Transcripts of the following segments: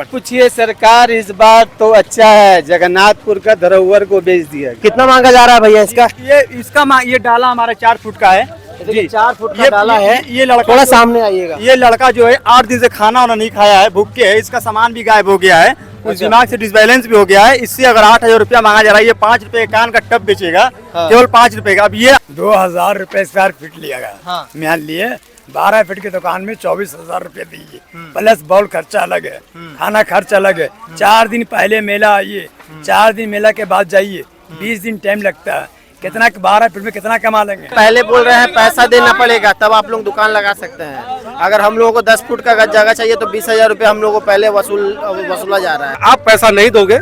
पूछिए, सरकार इस बार तो अच्छा है, जगन्नाथपुर का धरोहर को बेच दिया। कितना मांगा जा रहा है भैया इसका? ये डाला हमारा 4 फुट का है जी, 4 फुट का डाला है। ये लड़का थोड़ा सामने आइएगा। ये लड़का जो है 8 दिन से खाना वाना नहीं खाया है, भूखे है, इसका सामान भी गायब हो गया है, कुछ दिमाग से डिसबैलेंस भी हो गया है। इससे अगर 8,000 रुपया मांगा जा रहा है, ये 5 रुपए कान का टब बेचेगा, केवल 5 रुपए का। अब ये 2,000 रुपए स्क्वायर फीट लिया गया। हाँ। मान लिए 12 फीट की दुकान में 24,000 रुपए दीजिए, प्लस बॉल खर्चा अलग है, खाना खर्च अलग है। 4 दिन पहले मेला आइए, 4 दिन मेला के बाद जाइए, 20 दिन टाइम लगता है। कितना 12 फीट में कितना कमा लेंगे? पहले बोल रहे हैं पैसा देना पड़ेगा तब आप लोग दुकान लगा सकते हैं। अगर हम लोगों को 10 फुट का जगह चाहिए तो 20,000 रुपए हम लोगों को पहले वसूला जा रहा है। आप पैसा नहीं दोगे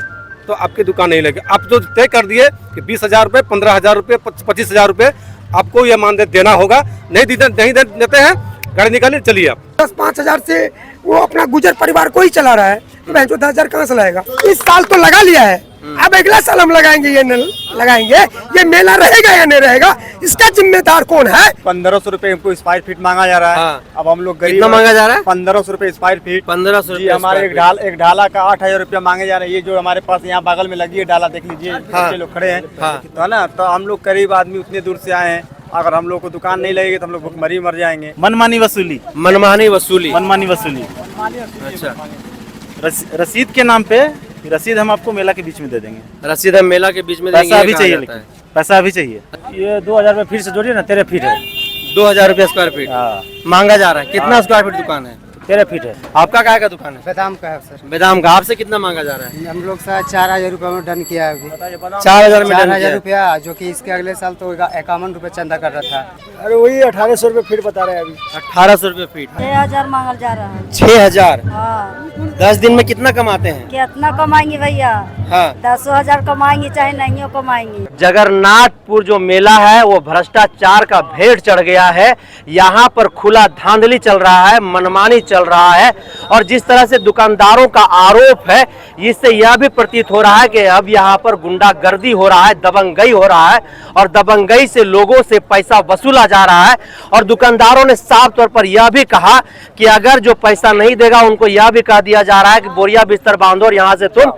तो आपकी दुकान नहीं लगेगी। आप जो तय कर दिए कि 20,000 रुपए, 15,000 रुपए, 25,000 रुपए आपको ये मान देना होगा। नहीं देते हैं, गाड़ी निकालिए, चलिए आप। 10-5 से वो अपना गुजर परिवार को ही चला रहा है, तो 10,000 कहाँ से लाएगा? इस साल तो लगा लिया है, अब अगला साल हम लगाएंगे, ये लगाएंगे। ये मेला रहेगा या नहीं रहेगा, इसका जिम्मेदार कौन है? 1,500 रुपए हमको स्क्वायर फीट मांगा जा रहा है। हाँ। अब हम लोग गरीब, कितना मांगा जा रहा है? 1,500 रुपए स्क्वायर फीट। 1,500 जी, हमारे एक ढाला का 8,000 रुपया मांगे जा रहे हैं। ये जो हमारे पास यहाँ बगल में लगी है डाला, देख लीजिए, बच्चे लोग खड़े हैं, तो है ना। तो हम लोग गरीब आदमी उतने दूर से आए हैं, अगर हम लोग को दुकान नहीं लगेगी तो हम लोग भुखमरी मर जाएंगे। मनमानी वसूली, मनमानी वसूली। मनमानी वसूली। अच्छा, रसीद के नाम पे, रसीद हम आपको मेला के बीच में दे देंगे। रसीद हम मेला के बीच में देंगे। पैसा भी चाहिए, लेकिन पैसा भी चाहिए। ये 2,000 रुपए फिर से जोड़िए ना, 13 फीट है। 2,000 रुपए स्क्वायर फीट मांगा जा रहा है। कितना स्क्वायर फीट दुकान है? 13 फीट है। आपका काय का दुकान है? बादाम का है सर। बेदाम का। आपसे कितना मांगा जा रहा है? हम लोग 4,000 रुपए में डन किया है अभी। 4,000 में डन 4,000 किया। रुपया, जो कि इसके अगले साल तो 51 रुपए चंदा कर रहा था। अरे वही 1,800 रुपए फीट बता रहे हैं अभी। 1,800 रुपए फीट। 6,000 मांगल जा रहा है। 6,000। हाँ। 10 दिन में कितना कमाते हैं? कितना कमाएंगे भैया? हाँ। 10,000 कमाएंगे चाहे नहीं कमाएंगे। जगन्नाथपुर जो मेला है वो भ्रष्टाचार का भेंट चढ़ गया है। यहाँ पर खुला धांधली चल रहा है, मनमानी चल रहा है, और जिस तरह से दुकानदारों का आरोप है, इससे यह भी प्रतीत हो रहा है कि अब यहाँ पर गुंडागर्दी हो रहा है, दबंगई हो रहा है, और दबंगई से लोगों से पैसा वसूला जा रहा है। और दुकानदारों ने साफ तौर पर यह भी कहा कि अगर जो पैसा नहीं देगा उनको यह भी कह दिया जा रहा है कि बोरिया बिस्तर बांधो और यहाँ से तुम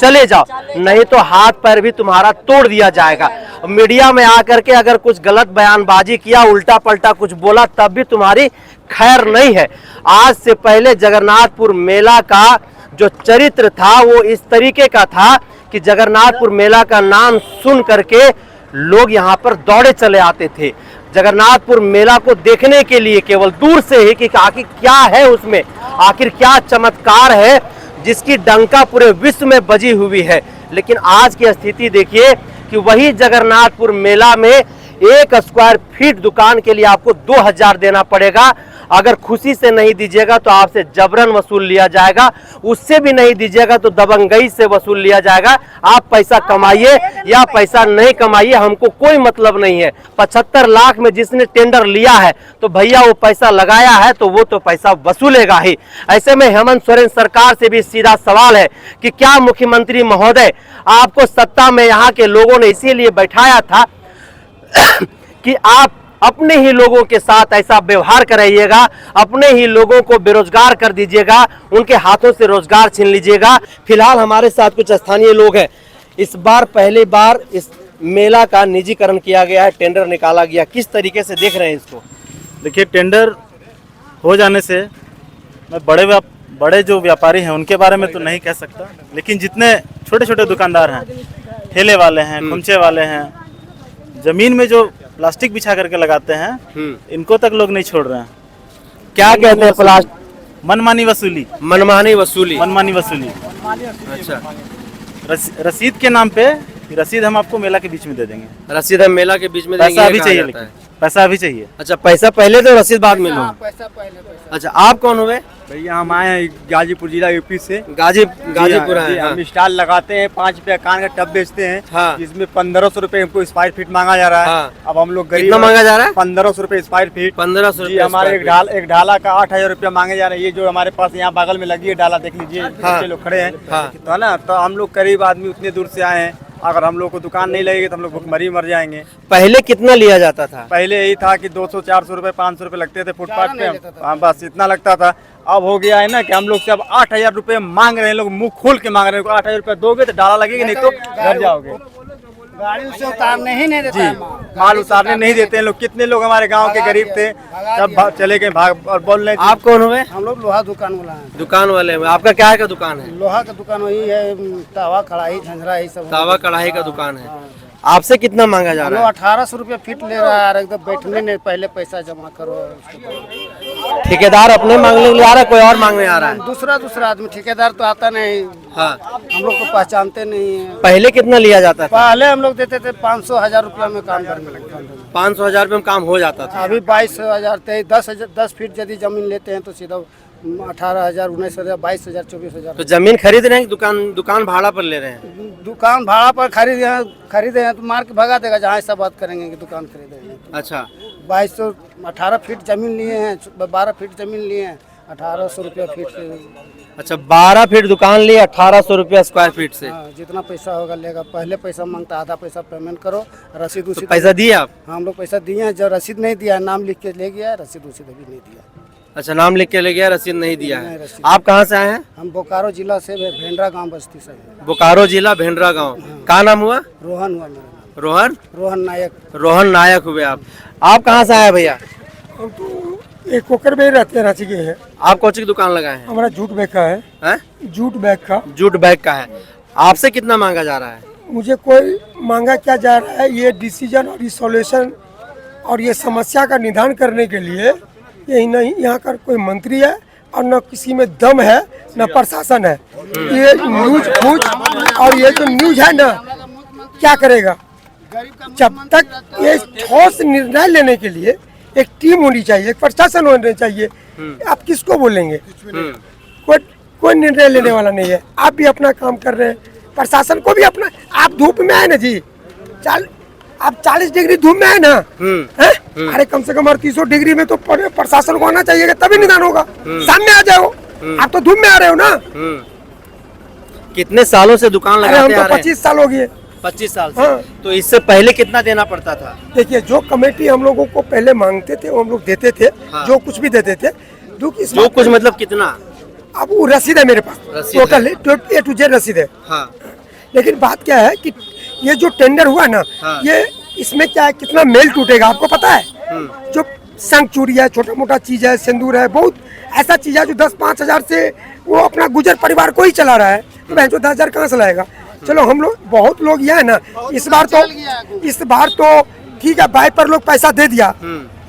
चले जाओ, नहीं तो हाथ पैर भी तुम्हारा तोड़ दिया जाएगा। मीडिया में आकर के अगर कुछ गलत बयानबाजी किया, उल्टा पलटा कुछ बोला, तब भी तुम्हारी खैर नहीं है। आज से पहले जगन्नाथपुर मेला का जो चरित्र था वो इस तरीके का था कि जगन्नाथपुर मेला का नाम सुन करके लोग यहाँ पर दौड़े चले आते थे जगन्नाथपुर मेला को देखने के लिए, केवल दूर से ही कि आखिर क्या है उसमें, आखिर क्या चमत्कार है जिसकी डंका पूरे विश्व में बजी हुई है। लेकिन आज की स्थिति देखिए कि वही जगन्नाथपुर मेला में 1 स्क्वायर फीट दुकान के लिए आपको 2,000 देना पड़ेगा। अगर खुशी से नहीं दीजिएगा तो आपसे जबरन वसूल लिया जाएगा, उससे भी नहीं दीजिएगा तो दबंगई से वसूल लिया जाएगा। आप पैसा कमाइए या पैसा नहीं कमाइए, हमको कोई मतलब नहीं है। 75 लाख में जिसने टेंडर लिया है तो भैया वो पैसा लगाया है तो वो तो पैसा वसूलेगा ही। ऐसे में हेमंत सोरेन सरकार से भी सीधा सवाल है कि क्या मुख्यमंत्री महोदय, आपको सत्ता में यहाँ के लोगों ने इसीलिए बैठाया था कि आप अपने ही लोगों के साथ ऐसा व्यवहार कराइएगा, अपने ही लोगों को बेरोजगार कर दीजिएगा, उनके हाथों से रोजगार छीन लीजिएगा। फिलहाल हमारे साथ कुछ स्थानीय लोग हैं। इस बार पहली बार इस मेला का निजीकरण किया गया है, टेंडर निकाला गया, किस तरीके से देख रहे हैं इसको? देखिए, टेंडर हो जाने से मैं बड़े जो व्यापारी हैं उनके बारे में तो नहीं कह सकता, लेकिन जितने छोटे छोटे दुकानदार हैं, ठेले वाले हैं, खुमचे वाले हैं, जमीन में जो प्लास्टिक बिछा करके लगाते हैं, इनको तक लोग नहीं छोड़ रहे हैं। क्या कहते हैं? प्लास्टिक मनमानी वसूली, मनमानी वसूली। मनमानी वसूली। अच्छा, रसीद के नाम पे, रसीद हम आपको मेला के बीच में दे देंगे। रसीद हम मेला के बीच में देंगे। पैसा भी चाहिए, लेकिन पैसा भी चाहिए। अच्छा, पैसा पहले तो रसीद बाद में लो। अच्छा, आप कौन हुए? भैया हम आए हैं गाजीपुर जिला यूपी से। गाजीपुर आए हैं। हम स्टॉल लगाते हैं, 5 रुपए कान का टब बेचते हैं। हाँ। जिसमें 1,500 रुपए हमको स्क्वायर फीट मांगा जा रहा है। हाँ। अब हम लोग गरीब, कितना मांगा जा रहा है? 1,500 रुपए स्क्वायर फीट। 1,500 रुपए। हमारे एक ढाला का 8,000 रुपया मांगे जा रहे हैं। ये जो हमारे पास यहाँ बगल में लगी है डाला, देख लीजिए, बच्चे लोग खड़े हैं, तो है ना। तो हम लोग गरीब आदमी उतने दूर से आए हैं, अगर हम लोग को दुकान नहीं लगेगी तो हम लोग भुखमरी मर जाएंगे। पहले कितना लिया जाता था? पहले यही था कि 200-400 रुपए, 500 रुपए लगते थे फुटपाथ पे। हाँ, बस इतना लगता था। अब हो गया है ना कि हम लोग से अब 8,000 रुपये मांग रहे हैं, लोग मुंह खोल के मांग रहे हैं। 8,000 रुपये दोगे तो डाला लगेगा, नहीं तो घर जाओगे। गाड़ी से उतारने ही नहीं देता जी, माल उतारने नहीं देते हैं लोग। कितने लोग हमारे गांव के गरीब थे, सब चले गए भाग, और बोल रहे आप कौन हुए? हम लोग लोहा दुकान वाला है। दुकान वाले हैं। आपका क्या का दुकान है? लोहा का दुकान वही है, तवा कढ़ाई झंझरा यही सब। तावा कढ़ाई का दुकान है। आपसे कितना मांगा जा हम रहा लोग है? 1800 रुपया फीट ले रहा है यार, एकदम बैठने नहीं, पहले पैसा जमा करो। ठेकेदार अपने मांगने के लिए आ रहा है, कोई और मांगने आ रहा है? दूसरा आदमी, ठेकेदार तो आता नहीं, हाँ। हम लोग को पहचानते नहीं है। पहले कितना लिया जाता था? पहले हम लोग देते थे 500-1000 रुपया में काम करने लगता था। 500-1000 रुपये में काम हो जाता था। अभी 22,000, 10 फीट यदि जमीन लेते हैं तो सीधा 18,000, 19,000, 22,000, 24,000। तो जमीन खरीद रहे हैं, दुकान भाड़ा पर ले रहे हैं? दुकान भाड़ा पर खरीदे हैं तो मार के भगा देगा, जहाँ ऐसा बात करेंगे कि दुकान खरीदेंगे। अच्छा, 2200, 18 फीट जमीन लिए हैं, 12 फीट जमीन लिए हैं, 1800 रुपया फीट से। अच्छा 12 फीट दुकान लिए 1800 रुपया स्क्वायर फीट से। हाँ, जितना पैसा होगा लेगा। पहले पैसा मांगता, आधा पैसा पेमेंट करो, रसीद तो उसीद। पैसा दिए आप? हम लोग पैसा दिए हैं, जब रसीद नहीं दिया, नाम लिख के ले गया, रसीद उसीद अभी नहीं दिया। अच्छा, नाम लिख के ले गया, रसीद नहीं दिया नहीं, है। रसीद। आप कहाँ से आए हैं? हम बोकारो जिला से भेंडरा गांव बस्ती से हैं। बोकारो जिला भेंडरा गांव। क्या नाम हुआ? रोहन हुआ मेरा नाम, रोहन? रोहन नायक। रोहन नायक हुए आप कहाँ से आए भैया? हम तो एक कोकर में रहते हैं, रांची के हैं। आप कौन सी दुकान लगाए हैं? हमारा जूट बैग का है। हैं? जूट बैग का। जूट बैग का है। आपसे कितना मांगा जा रहा है? मुझे कोई मांगा क्या जा रहा है, ये डिसीजन और रिसोल्यूशन और ये समस्या का निदान करने के लिए यही नहीं, यहाँ का कोई मंत्री है और न किसी में दम है, न प्रशासन है। ये न्यूज फूज और ये जो न्यूज है ना, क्या करेगा? जब तक ये ठोस निर्णय लेने के लिए एक टीम होनी चाहिए, एक प्रशासन होना चाहिए। आप किसको बोलेंगे? कोई निर्णय लेने वाला नहीं है। आप भी अपना काम कर रहे हैं, प्रशासन को भी अपना। आप धूप में है ना जी, आप 40 डिग्री धूप में है ना, हैं? अरे कम से कम 300 डिग्री में तो प्रशासन को आना चाहिए, तभी निदान होगा। सामने आ जाओ, आप तो धूप में आ रहे हो ना। कितने सालों से दुकान अरे लगाते हम आ तो रहे हैं? 25 साल हो गए। 25 साल से। हाँ। तो इससे पहले कितना देना पड़ता था? देखिए, जो कमेटी हम लोगों को पहले मांगते थे वो हम लोग देते थे। हाँ। जो कुछ भी देते थे, जो कुछ मतलब कितना? अब वो रसीद है मेरे पास, रसीद टोटल A to Z रसीद है। हाँ। लेकिन बात क्या है कि ये जो टेंडर हुआ ना, हाँ। ये इसमें क्या है, कितना मेल टूटेगा आपको पता है? जो शंख चूड़ी है, छोटा मोटा चीज है, सिंदूर है, बहुत ऐसा चीज है जो 10-5 हजार से वो अपना गुजर परिवार को ही चला रहा है। तो बहन जो 10,000 कहाँ से लाएगा? चलो हम लोग, बहुत लोग ये है ना, इस बार तो ठीक है, बाइक पर लोग पैसा दे दिया।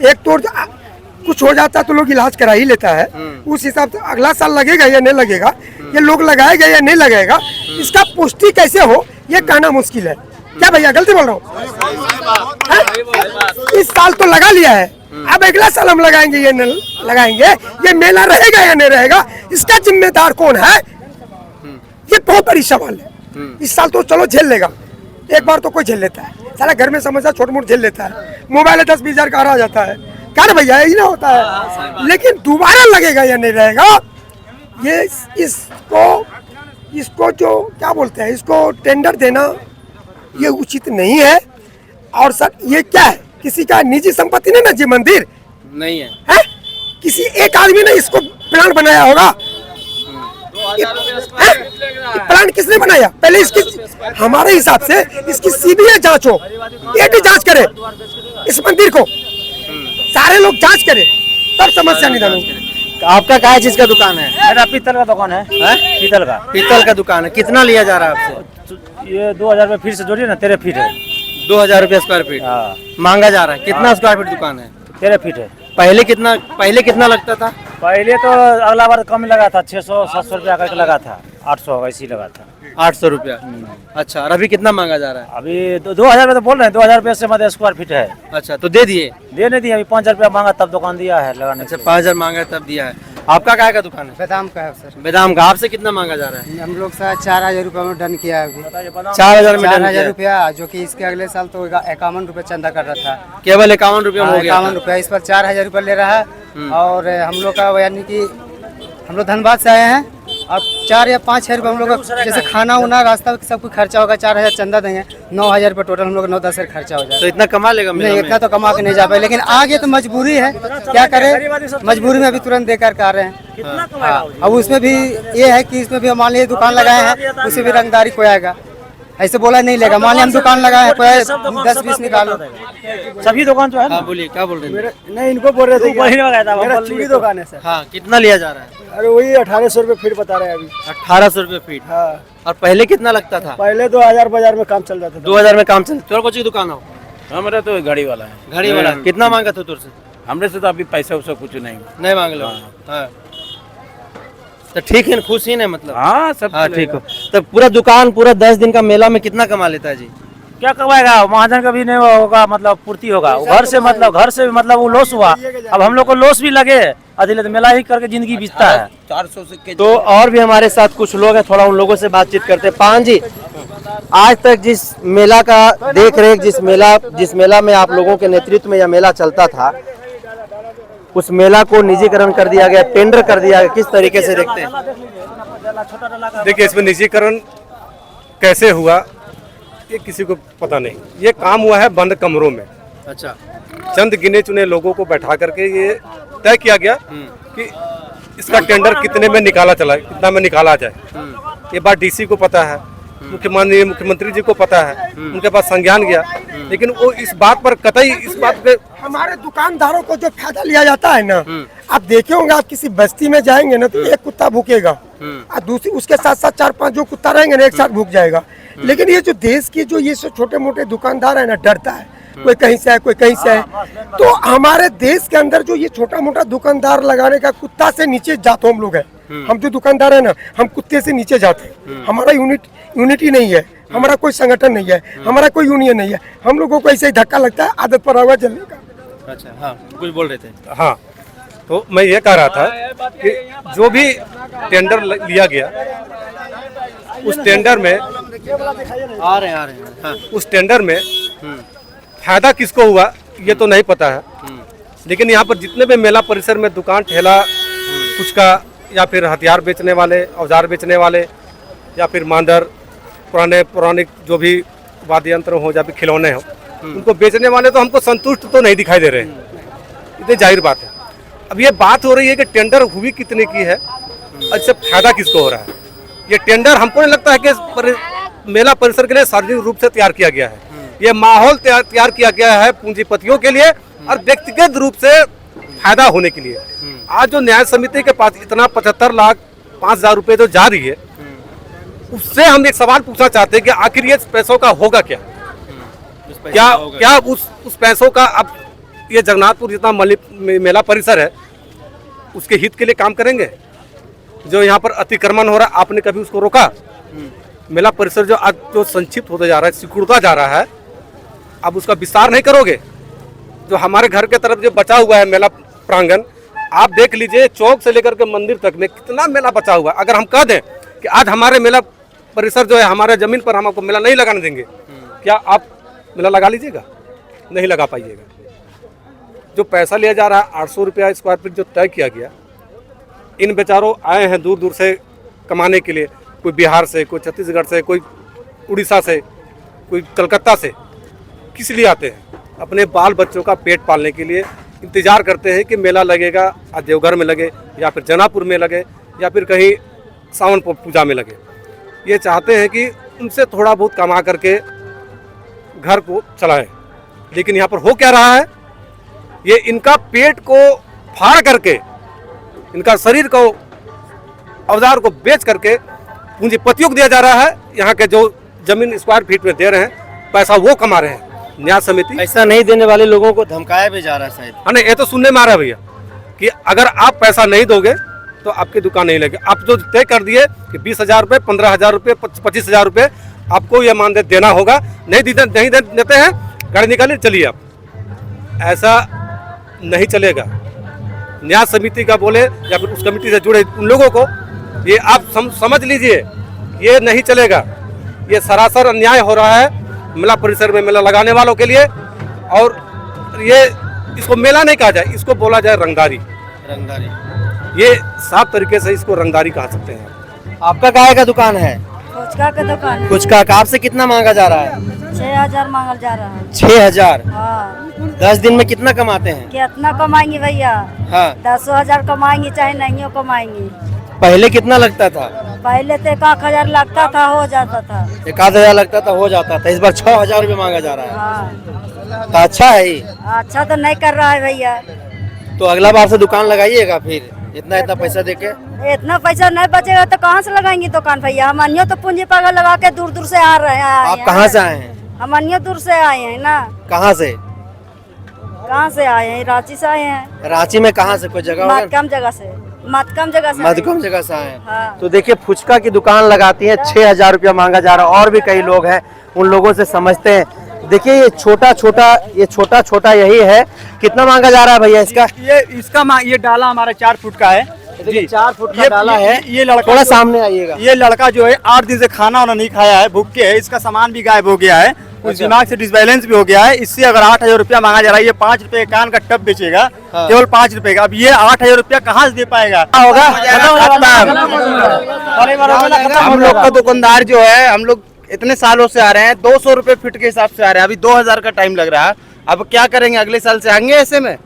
एक तो कुछ हो जाता तो लोग इलाज करा ही लेता है। उस हिसाब से अगला साल लगेगा या नहीं लगेगा, ये लोग लगाएगा या नहीं लगाएगा, इसका पुष्टि कैसे हो ये कहना मुश्किल है। क्या भैया गलती बोल रहा हूँ? इस साल तो लगा लिया है, अब अगला साल हम लगाएंगे या नहीं लगाएंगे, ये मेला रहेगा या नहीं रहेगा, इसका जिम्मेदार कौन है, ये बहुत बड़ी सवाल है। इस साल तो चलो झेल लेगा, एक बार तो कोई झेल लेता है, सारा घर में समस्या छोट मोट झेल लेता है। मोबाइल 10-20 हजार का आ जाता है, क्या रे भैया, यही ना होता है। लेकिन दोबारा लगेगा या नहीं रहेगा, ये इसको जो क्या बोलते हैं, इसको टेंडर देना ये उचित नहीं है। और सर ये क्या है, किसी का निजी संपत्ति नहीं ना जी, मंदिर नहीं है, है? किसी एक आदमी ने इसको प्लान बनाया होगा। प्लान किसने बनाया? पहले इसकी, हमारे हिसाब से इसकी सीबीआई जांच हो, ईडी जांच करे इस मंदिर को, सारे लोग जांच करें, तब समस्या निदान होगी। आपका क्या चीज का दुकान है? मेरा पीतल का दुकान है। पीतल का। पीतल का दुकान है। कितना लिया जा रहा है आपसे? ये 2,000 रुपये फीट से जोड़िए ना, 13 फीट है। 2,000 रुपये स्क्वायर फीट हाँ। मांगा जा रहा है। कितना स्क्वायर फीट दुकान है? 13 फीट है। पहले कितना लगता था? पहले तो अगला बार कम लगा था, 600-700 रुपया करके लगा था, 800 ऐसी लगा था। 800 रुपया। अच्छा, और अभी कितना मांगा जा रहा है? अभी 2,000 रुपये तो बोल रहे हैं, 2,000 रुपये से मतलब स्क्वायर फीट है। अच्छा, तो दे दिए? दे नहीं दिया, अभी 5,000 रुपया मांगा तब दुकान दिया है लगाने। अच्छा, 5,000 मांगा तब दिया है। आपका क्या का दुकान है? बेदाम का है सर। बेदाम का। आपसे कितना मांगा जा रहा है? हम लोग से 4,000 रुपया में डन किया है अभी। 4,000 में डन 4,000 किया। रुपया, जो कि इसके अगले साल तो 51 रुपया चंदा कर रहा था। केवल 51 रुपये में हो गया 51 रुपया, इस पर 4,000 रुपया ले रहा है। और हम लोग का यानी कि हम लोग धनबाद से आए हैं, अब 4 या 5 हजार रुपये हम लोग का जैसे खाना उना रास्ता सब कुछ खर्चा होगा, 4,000 चंदा देंगे, 9,000 रुपये टोटल हम लोग 9-10 हजार खर्चा हो जाए। तो इतना कमा लेगा मेला नहीं में? इतना तो कमा के नहीं जा पाए, लेकिन आगे तो मजबूरी है, क्या करें, मजबूरी में अभी तुरंत देकर के आ रहे हैं। हाँ, अब उसमें भी ये है कि इसमें भी मान लीजिए दुकान लगाए हैं, उससे भी रंगदारी कोई आएगा, ऐसे बोला नहीं लेगा। मान लिया हम दुकान लगाए हैं, कोई 10-20 निकालो, सभी दुकान जो है हाँ बोलिए, क्या बोल रहे हैं? नहीं इनको बोल रहे थे वही लगाया था, मेरा चूड़ी दुकान है सर। हाँ, कितना लिया जा रहा है? अरे वही 1800 रुपये फीट बता रहे हैं अभी। 1800 रुपये फीट। हाँ, और पहले कितना लगता था? पहले 2000 बाजार में काम चल जाता था। 2000 में काम चल। तोर कोची दुकान हो? हमारा तो गाड़ी वाला है। घड़ी वाला। कितना मांगा था तुझसे? हमने से तो अभी पैसा वैसा कुछ नहीं मांग लो। हाँ। तो ठीक है, खुश ही ना मतलब? हाँ सब हाँ ठीक हो। तो पूरा दुकान पूरा 10 दिन का मेला में कितना कमा लेता है जी? क्या कमाएगा, महाजन का भी नहीं होगा, मतलब पूर्ति होगा घर से, मतलब वो लॉस हुआ। अब हम लोग को लॉस भी लगे, अधिक मेला ही करके जिंदगी बीतता है। 400 से तो और भी हमारे साथ कुछ लोग हैं, थोड़ा उन लोगों से बातचीत करते हैं। पान जी, आज तक जिस मेला का देख रेख, जिस मेला में आप लोगों के नेतृत्व में यह मेला चलता था, उस मेला को निजीकरण कर दिया गया, टेंडर कर दिया गया, किस तरीके से देखते हैं? देखिए, इसमें निजीकरण कैसे हुआ ये किसी को पता नहीं। ये काम हुआ है बंद कमरों में। अच्छा। चंद गिने चुने लोगों को बैठा करके ये तय किया गया कि इसका टेंडर कितने में निकाला कितना में निकाला जाए। ये बात डीसी को पता है, मुख्यमंत्री जी को पता है, उनके पास संज्ञान गया, लेकिन वो इस बात पर कतई इस बात पे हमारे दुकानदारों को जो फायदा लिया जाता है ना, आप देखे होंगे, आप किसी बस्ती में जाएंगे ना तो एक कुत्ता भूकेगा और दूसरी उसके साथ साथ 4-5 जो कुत्ता रहेंगे ना एक साथ भूक जाएगा। लेकिन ये जो देश के जो ये छोटे मोटे दुकानदार है ना, डरता है, कोई कहीं से है, कोई कहीं से है। तो हमारे देश के अंदर जो ये छोटा मोटा दुकानदार लगाने का, कुत्ता से नीचे जाते हम लोग है। हम जो दुकानदार है ना, हम कुत्ते से नीचे जाते हैं। हमारा यूनिटी नहीं है, हमारा कोई संगठन नहीं है, हमारा कोई यूनियन नहीं है। हम लोगों को ऐसे ही धक्का लगता है, आदत पड़ा हुआ चलने का। अच्छा, हाँ कुछ बोल रहे थे? हाँ, तो मैं ये कह रहा था कि जो भी टेंडर लिया गया, उस टेंडर में आ रहे हैं। हाँ। उस टेंडर में फायदा किसको हुआ ये तो नहीं पता है, लेकिन यहाँ पर जितने भी मेला परिसर में दुकान ठेला कुछ का, या फिर हथियार बेचने वाले, औजार बेचने वाले, या फिर मांदर, पुराने जो भी वाद्य यंत्र हो या फिर खिलौने हो, उनको बेचने वाले तो हमको संतुष्ट तो नहीं दिखाई दे रहे हैं। इतनी जाहिर बात है। अब ये बात हो रही है कि टेंडर हुई कितने की है, इससे फायदा किसको हो रहा है। ये टेंडर हमको नहीं लगता है कि मेला परिसर के लिए सार्वजनिक रूप से तैयार किया गया है। ये माहौल तैयार किया गया है पूंजीपतियों के लिए और व्यक्तिगत रूप से फायदा होने के लिए। आज जो न्याय समिति के पास इतना 75,05,000 रुपए जो जा रही है, उससे हम एक सवाल पूछना चाहते हैं कि आखिर ये पैसों का होगा क्या? क्या उस पैसों का अब ये जगन्नाथपुर जितना मेला परिसर है उसके हित के लिए काम करेंगे? जो यहाँ पर अतिक्रमण हो रहा है, आपने कभी उसको रोका? मेला परिसर जो आज जो संक्षिप्त होता जा रहा है, सिकुड़ता जा रहा है, अब उसका विस्तार नहीं करोगे? जो हमारे घर के तरफ जो बचा हुआ है मेला प्रांगण, आप देख लीजिए, चौक से लेकर के मंदिर तक में कितना मेला बचा हुआ है। अगर हम कह दें कि आज हमारे मेला परिसर जो है, हमारे जमीन पर हम आपको मेला नहीं लगाने देंगे, क्या आप मेला लगा लीजिएगा? नहीं लगा पाइएगा। जो पैसा लिया जा रहा है 800 रुपया स्क्वायर फीट जो तय किया गया, इन बेचारों आए हैं दूर दूर से कमाने के लिए, कोई बिहार से, कोई छत्तीसगढ़ से, कोई उड़ीसा से, कोई कलकत्ता से। किस लिए आते हैं? अपने बाल बच्चों का पेट पालने के लिए इंतजार करते हैं कि मेला लगेगा, देवघर में लगे या फिर जनापुर में लगे या फिर कहीं सावन पूजा में लगे। ये चाहते हैं कि उनसे थोड़ा बहुत कमा करके घर को चलाएं, लेकिन यहाँ पर हो क्या रहा है, ये इनका पेट को फाड़ करके, इनका शरीर को, औजार को बेच करके पूंजीपतियों को दिया जा रहा है। यहाँ के जो जमीन स्क्वायर फीट में दे रहे हैं, पैसा वो कमा रहे हैं। न्याय समिति ऐसा नहीं देने वाले लोगों को धमकाया भी जा रहा है शायद। हाँ, नहीं, ये तो सुनने में आ रहा है भैया कि अगर आप पैसा नहीं दोगे तो आपकी दुकान नहीं लगे। आप जो तय कर दिए कि 20,000 रुपये, 15,000 रुपये, 25,000 रुपये आपको यह मानदेय देना होगा, नहीं देते हैं, गाड़ी निकालिए चलिए आप। ऐसा नहीं चलेगा। न्याय समिति का बोले या फिर उस कमेटी से जुड़े उन लोगों को ये आप समझ लीजिए, ये नहीं चलेगा। ये सरासर अन्याय हो रहा है मेला परिसर में मेला लगाने वालों के लिए। और ये इसको मेला नहीं कहा जाए, इसको बोला जाए रंगदारी। ये साफ तरीके से इसको रंगदारी कहा सकते हैं। आपका काय का दुकान है? फुचका का दुकान फुचका का आपसे कितना मांगा जा रहा है? 6,000 मांगल जा रहा है। 6,000। हाँ 10 दिन में कितना कमाते हैं? कितना कमाएंगे भैया? हाँ 10,000 कमाएंगे चाहे नहीं कमाएंगे। पहले कितना लगता था? पहले तो 1,000 लगता था, हो जाता था। 1,000 लगता था, हो जाता था। इस बार 6,000 रुपये मांगा जा रहा है। हाँ तो अच्छा है ये। अच्छा तो नहीं कर रहा है भैया। तो अगला बार से दुकान लगाइएगा फिर इतना पैसा देके। इतना पैसा नहीं बचेगा तो कहाँ से लगाएंगे दुकान भैया? हम अन्यों तो पूंजी पागल लगा के दूर दूर से आ रहे हैं। आप कहाँ से आए हैं? हम अन्यों दूर से आए हैं ना। कहाँ से? कहाँ से आए हैं? रांची से आए हैं। रांची में कहाँ से? कोई जगह मातकम जगह से। मातकम जगह से। मधुकम जगह से आए हैं। हाँ। तो देखिए फुचका की दुकान लगाती है, 6,000 रुपया मांगा जा रहा है। और भी कई लोग हैं, उन लोगों से समझते हैं। देखिए ये छोटा छोटा यही है। कितना मांगा जा रहा है भैया इसका? ये डाला हमारा 4 फुट का है जी। 4 फुट का डाला है। ये लड़का थोड़ा सामने आइएगा। ये लड़का जो है 8 दिन से खाना वाना नहीं खाया है, भूख के है। इसका सामान भी गायब हो गया है, कुछ दिमाग से डिसबैलेंस भी हो गया है। इससे अगर 8,000 रुपया मांगा जा रहा है, ये 5 रुपए कान का टब बेचेगा केवल 5 रुपए का। अब ये 8,000 रुपया कहाँ से दे पाएगा? होगा हम लोग का दुकानदार जो है, हम लोग इतने सालों से आ रहे हैं, 200 रुपए फीट के हिसाब से आ रहे हैं। अभी 2,000 का टाइम लग रहा है। अब क्या करेंगे? अगले साल से आएंगे ऐसे में?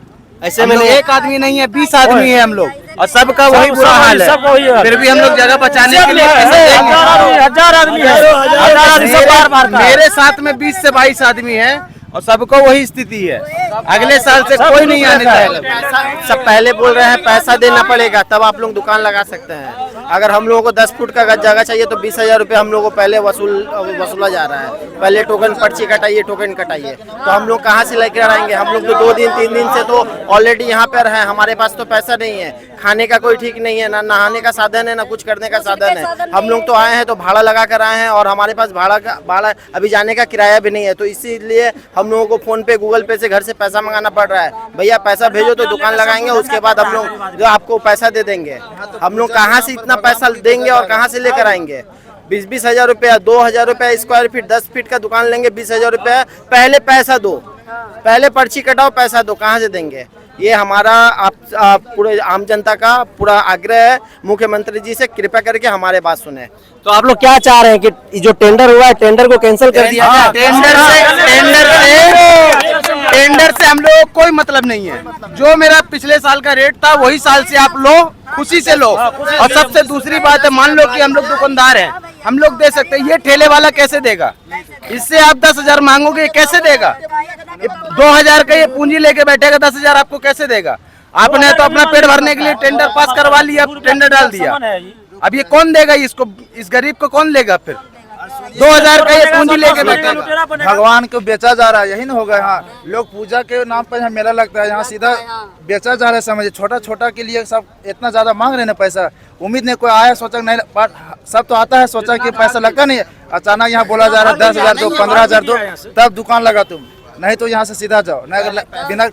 ऐसे में एक आदमी नहीं है, 20 आदमी है हम लोग, और सबका वही बुरा हाल है। फिर भी हम लोग जगह बचाने के लिए हजार आदमी है। मेरे साथ में 20 से 22 आदमी है और सबको वही स्थिति है। अगले साल से कोई नहीं आने चाहेगा। सब पहले बोल रहे हैं पैसा देना पड़ेगा तब आप लोग दुकान लगा सकते हैं। अगर हम लोगों को 10 फुट का जगह चाहिए तो 20,000 रुपये हम लोगों को पहले वसूला जा रहा है। पहले टोकन पर्ची कटाइए, टोकन कटाइए। तो हम लोग कहाँ से लेकर आएंगे? हम लोग तो 2 दिन 3 दिन से तो ऑलरेडी यहाँ पर हैं। हमारे पास तो पैसा नहीं है, खाने का कोई ठीक नहीं है, ना नहाने का साधन है, ना कुछ करने का साधन है। हम लोग तो आए हैं तो भाड़ा लगा कर आए हैं, और हमारे पास भाड़ा अभी जाने का किराया भी नहीं है। तो इसीलिए हम लोगों को फोन पे, गूगल पे से घर से पैसा मंगाना पड़ रहा है। भैया पैसा भेजो तो दुकान लगाएंगे, उसके बाद हम लोग जो आपको पैसा दे देंगे। हम लोग कहाँ से इतना पैसा देंगे और कहाँ से लेकर आएंगे? 20-20 हजार रुपया, 2,000 रुपया स्क्वायर फीट, 10 फीट का दुकान लेंगे, 20,000 रुपया। पहले पैसा दो, पहले पर्ची कटाओ, पैसा दो। कहाँ से देंगे? ये हमारा आप पूरे आम जनता का पूरा आग्रह है। मुख्यमंत्री जी से कृपया करके हमारे बात सुने। तो आप लोग क्या चाह रहे हैं कि जो टेंडर हुआ है, टेंडर को कैंसिल कर दिया जाए? टेंडर से हम लोग कोई मतलब नहीं है। जो मेरा पिछले साल का रेट था वही साल से आप लो, खुशी से लो। और सबसे दूसरी बात है, मान लो कि हम लोग दुकानदार हैं, हम लोग दे सकते हैं। ये ठेले वाला कैसे देगा? इससे आप 10,000 मांगोगे, कैसे देगा? 2,000 का ये पूंजी लेके बैठेगा, 10,000 आपको कैसे देगा? आपने तो अपना पेट भरने के लिए टेंडर पास करवा लिया, टेंडर डाल दिया। अब ये कौन देगा इसको? इस गरीब को कौन लेगा? फिर 2,000 का ये पूंजी लेके बैठेगा। भगवान को बेचा जा रहा है, यही ना होगा। यहाँ लोग पूजा के नाम पर यहाँ मेला लगता है, यहाँ सीधा बेचा जा रहा है। समझिए छोटा छोटा के लिए सब इतना ज्यादा मांग रहे हैं ना पैसा। उम्मीद नहीं कोई आया, सोचा नहीं, सब तो आता है, सोचा कि पैसा लगता नहीं है। अचानक यहाँ बोला जा रहा है 10,000 दो, 15,000 दो, तब दुकान लगा तुम, नहीं तो यहाँ से सीधा जाओ। नहीं अगर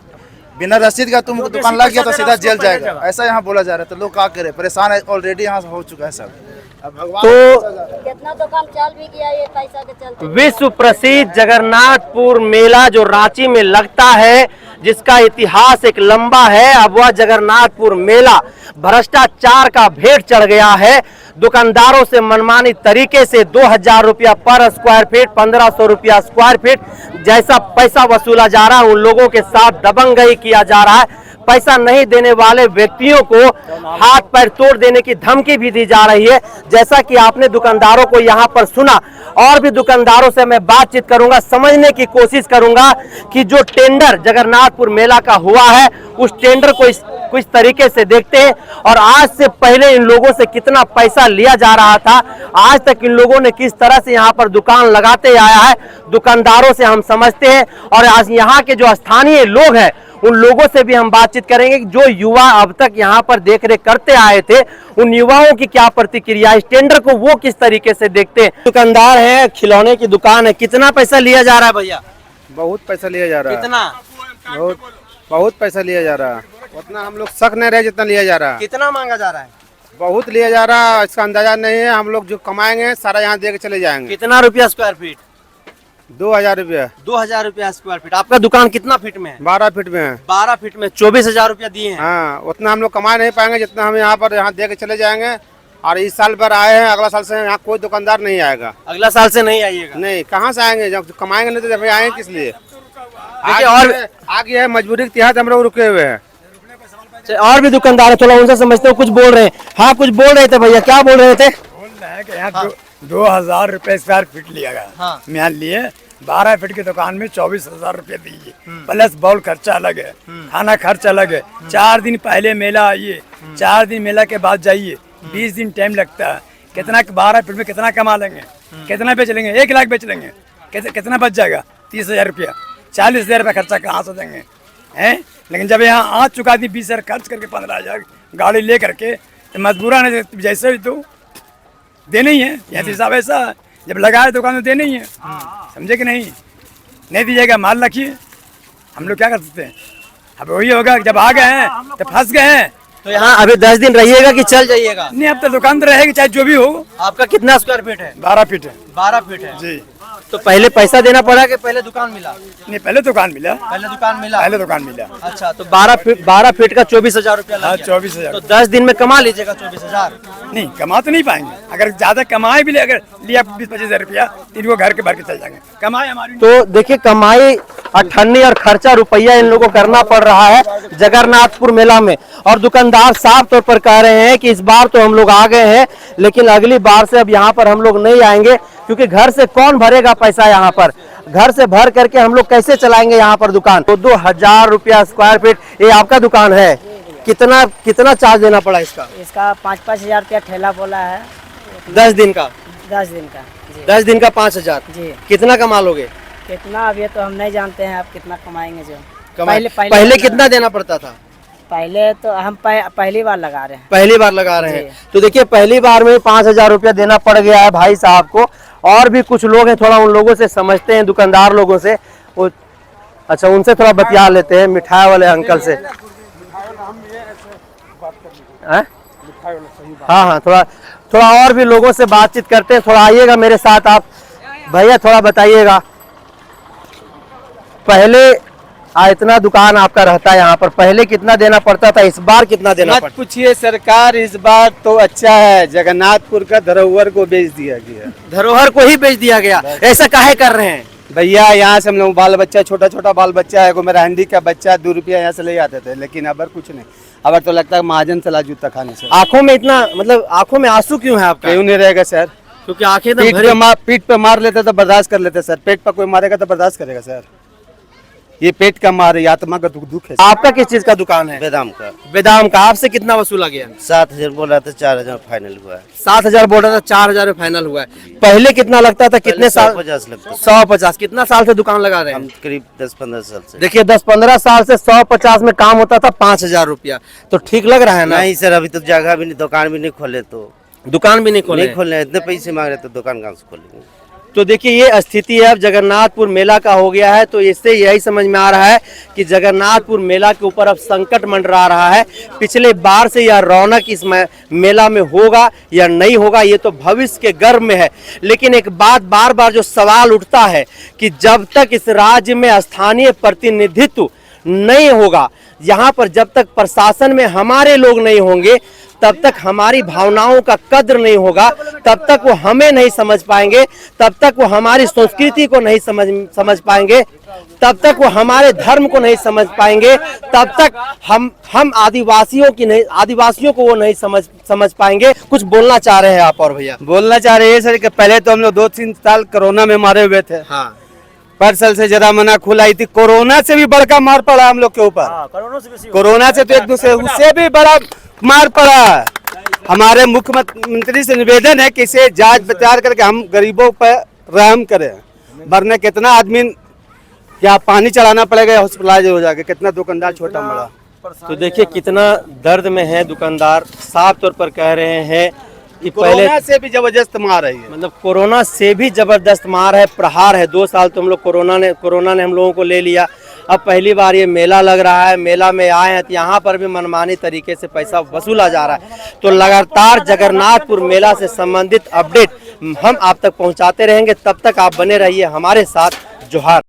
बिना रसीद का तुम दुकान लग गया तो सीधा जेल जाएगा, ऐसा यहाँ बोला जा रहा है। तो लोग क्या करे, परेशान है, ऑलरेडी यहाँ हो चुका है सब। तो कितना दुकान चल भी गया ये पैसा के चलते। विश्व प्रसिद्ध जगन्नाथपुर मेला जो रांची में लगता है, जिसका इतिहास एक लंबा है, अब वह जगन्नाथपुर मेला भ्रष्टाचार का भेंट चढ़ गया है। दुकानदारों से मनमानी तरीके से 2,000 रुपया पर स्क्वायर फीट, 1,500 रुपया स्क्वायर फीट जैसा पैसा वसूला जा रहा है, उन लोगों के साथ दबंगई किया जा रहा है। पैसा नहीं देने वाले व्यक्तियों को हाथ पैर तोड़ देने की धमकी भी दी जा रही है, जैसा कि आपने दुकानदारों को यहाँ पर सुना। और भी दुकानदारों से मैं बातचीत करूंगा, समझने की कोशिश करूंगा कि जो टेंडर जगन्नाथपुर मेला का हुआ है, उस टेंडर को कुछ तरीके से देखते हैं, और आज से पहले इन लोगों से कितना पैसा लिया जा रहा था, आज तक इन लोगों ने किस तरह से यहाँ पर दुकान लगाते आया है, दुकानदारों से हम समझते हैं। और आज यहाँ के जो स्थानीय लोग हैं, उन लोगों से भी हम बातचीत करेंगे कि जो युवा अब तक यहाँ पर देखरेख करते आए थे, उन युवाओं की क्या प्रतिक्रिया, इस टेंडर को वो किस तरीके से देखते हैं। दुकानदार है, खिलौने की दुकान है, कितना पैसा लिया जा रहा है भैया? बहुत पैसा लिया जा रहा है। कितना? बहुत पैसा लिया जा रहा है। उतना हम लोग शक नहीं रहे जितना लिया जा रहा है। कितना मांगा जा रहा है? बहुत लिया जा रहा है, इसका अंदाजा नहीं है। हम लोग जो कमाएंगे सारा यहाँ दे के चले जाएंगे। कितना रुपया स्क्वायर फीट? 2,000 रुपया। 2,000 रुपया स्क्वायर फीट। आपका दुकान कितना फीट में है? 12 फीट में है। 12 फीट में 24,000 रुपया दिए हैं। हाँ, उतना हम लोग कमा नहीं पाएंगे जितना हम यहाँ पर दे के चले जाएंगे। और इस साल पर आए हैं, अगला साल से यहाँ कोई दुकानदार नहीं आएगा। अगला साल से नहीं आइएगा? नहीं, कहाँ से आएंगे? जब कमाएंगे नहीं तो जब आएंगे किस लिए? देखिए और आगे है मजबूरी के तहत हम लोग रुके हुए हैं। और भी दुकानदार है, थोड़ा उनसे समझते हो, कुछ बोल रहे हैं। हाँ, कुछ बोल रहे थे भैया, क्या बोल रहे थे? बोल रहे हैं कि यहाँ 2000 रुपए स्क्वायर फीट लिया गया। हाँ। यहाँ लिए 12 फीट की दुकान में 24,000 रुपए दीजिए, प्लस बॉल खर्चा अलग है, खाना खर्च अलग है। 4 दिन पहले मेला आइए, 4 दिन मेला के बाद जाइए, 20 दिन टाइम लगता है। कितना 12 फीट में कितना कमा लेंगे? कितना बेच लेंगे? 1 लाख बेच लेंगे, कितना बच जाएगा? 30,000 रुपया, 40,000 रुपया खर्चा कहाँ से देंगे हैं? लेकिन जब यहाँ आ चुका आदमी 20,000 खर्च करके 15,000 गाड़ी ले करके, तो मजबूरन है, जैसे भी तो देना ही है। यह हिसाब ऐसा है, जब लगाए दुकान में देना ही है, समझे कि नहीं? नहीं दीजिएगा, माल रखिए, हम लोग क्या कर सकते हैं? अब वही होगा, जब आ गए हैं तो फंस गए हैं। तो यहाँ अभी 10 दिन रहिएगा कि चल जाइएगा? नहीं, अब तो दुकान तो रहेगी, चाहे जो भी हो। आपका कितना स्क्वायर फीट है? 12 फीट है। 12 फीट है जी। तो पहले पैसा देना पड़ा कि पहले दुकान मिला? नहीं, पहले दुकान मिला। पहले दुकान मिला? पहले दुकान मिला। अच्छा, तो 12 फीट का 24,000 रुपया लग गया। 24,000। तो 10 दिन में कमा लीजिएगा 24,000? नहीं, कमा तो नहीं पाएंगे। अगर ज्यादा कमाए भी ले, अगर लिया 20-25,000 रुपया, तो इनको घर के भर के चल जाएंगे। कमाए हमारी तो देखिए, कमाई अठन्नी और खर्चा रुपया इन लोगों को करना पड़ रहा है जगन्नाथपुर मेला में। और दुकानदार साफ तौर पर कह रहे हैं कि इस बार तो हम लोग आ गए हैं, लेकिन अगली बार से अब यहाँ पर हम लोग नहीं आएंगे, क्योंकि घर से कौन भरेगा पैसा? यहाँ पर घर से भर करके हम लोग कैसे चलाएंगे यहाँ पर दुकान? 2,000 रुपया स्क्वायर फीट। ये आपका दुकान है, कितना चार्ज देना पड़ा इसका? इसका 5-5 हजार रुपया ठेला बोला है। 10 दिन का? 10 दिन का जी। 10 दिन का 5,000 जी। कितना कमा लोगे? कितना अभी तो हम नहीं जानते हैं, आप कितना कमाएंगे जो। पहले कितना देना पड़ता था? पहले तो हम पहली बार लगा रहे हैं। पहली बार लगा रहे हैं, तो देखिए पहली बार में 5,000 रुपया देना पड़ गया है भाई साहब को। और भी कुछ लोग हैं, थोड़ा उन लोगों से समझते हैं, दुकानदार लोगों से। वो अच्छा, उनसे थोड़ा बतिया लेते हैं, मिठाई वाले अंकल से। हाँ, थोड़ा और भी लोगों से बातचीत करते हैं। थोड़ा आइएगा मेरे साथ आप भैया, थोड़ा बताइएगा। पहले इतना दुकान आपका रहता है यहाँ पर, पहले कितना देना पड़ता था, इस बार कितना देना पड़ता? पूछिए, सरकार इस बार तो अच्छा है, जगन्नाथपुर का धरोहर को बेच दिया गया। धरोहर को ही बेच दिया गया? ऐसा काहे कर रहे हैं भैया? यहाँ से हम लोग बाल बच्चा, छोटा बाल बच्चा है, मेरा हंडी का बच्चा 2 रुपया यहाँ से ले आते थे, लेकिन अब कुछ नहीं। अब तो लगता है महाजन चला जूता खाने से। आंखों में इतना, मतलब आंखों में आंसू क्यों है आपका? क्यों नहीं रहेगा सर? क्योंकि आंखें पीठ पे मार लेते तो बर्दाश्त कर लेते सर, पेट पर कोई मारेगा तो बर्दाश्त करेगा सर? ये पेट का मार है, आत्मा का दुख है। आपका किस चीज का दुकान है? बेदाम का। बेदाम का। आपसे कितना वसूला गया? 7,000 बोल रहा था, 4,000 फाइनल हुआ है। 7,000 बोल रहा था, 4,000 में फाइनल हुआ है। पहले कितना लगता था? कितने साल? 150 लगता। 150। कितना साल से दुकान लगा रहे हैं? हम करीब 10-15 साल से। देखिए 10-15 साल से 150 में काम होता था 5,000 रुपया, तो ठीक लग रहा है ना? नहीं सर, अभी तो जगह भी नहीं, दुकान भी नहीं खोले, तो दुकान भी नहीं खोले? नहीं खोले, इतने पैसे मांग रहे तो दुकान कहाँ से खोलेंगे? तो देखिए ये स्थिति है अब जगन्नाथपुर मेला का हो गया है। तो इससे यही समझ में आ रहा है कि जगन्नाथपुर मेला के ऊपर अब संकट मंडरा रहा है। पिछले बार से यह रौनक इस मेला में होगा या नहीं होगा, ये तो भविष्य के गर्भ में है। लेकिन एक बात बार बार जो सवाल उठता है कि जब तक इस राज्य में स्थानीय प्रतिनिधित्व नहीं होगा, यहाँ पर जब तक प्रशासन में हमारे लोग नहीं होंगे, तब तक हमारी भावनाओं का कद्र नहीं होगा, तब तक वो हमें नहीं समझ पाएंगे, तब तक वो हमारी संस्कृति को नहीं समझ पाएंगे, तब तक वो हमारे धर्म को नहीं समझ पाएंगे, तब तक हम आदिवासियों को वो नहीं समझ पाएंगे। कुछ बोलना चाह रहे हैं आप? और भैया बोलना चाह रहे हैं सर कि पहले तो हम लोग 2-3 साल कोरोना में मारे हुए थे। हाँ, परसल से जरा मना खुलाई थी, कोरोना से भी बड़का मार पड़ा हम लोग के ऊपर। कोरोना से तो एक दूसरे उससे भी बड़ा मार पड़ा। हमारे मुख्यमंत्री से निवेदन है कि इसे जांच विचार करके हम गरीबों पर रहम करें, वरना कितना आदमी क्या पानी चढ़ाना पड़ेगा, हॉस्पिटलाइज हो जाएगा, कितना दुकानदार छोटा बड़ा। तो देखिए कितना दर्द में है दुकानदार, साफ तौर पर कह रहे हैं कि कोरोना से भी जबरदस्त मार है, मतलब कोरोना से भी जबरदस्त मार है, प्रहार है। 2 साल तो हम लोग कोरोना ने हम लोगों को ले लिया। अब पहली बार ये मेला लग रहा है, मेला में आए हैं तो यहाँ पर भी मनमानी तरीके से पैसा वसूला जा रहा है। तो लगातार जगन्नाथपुर मेला से संबंधित अपडेट हम आप तक पहुँचाते रहेंगे, तब तक आप बने रहिए हमारे साथ। जोहार।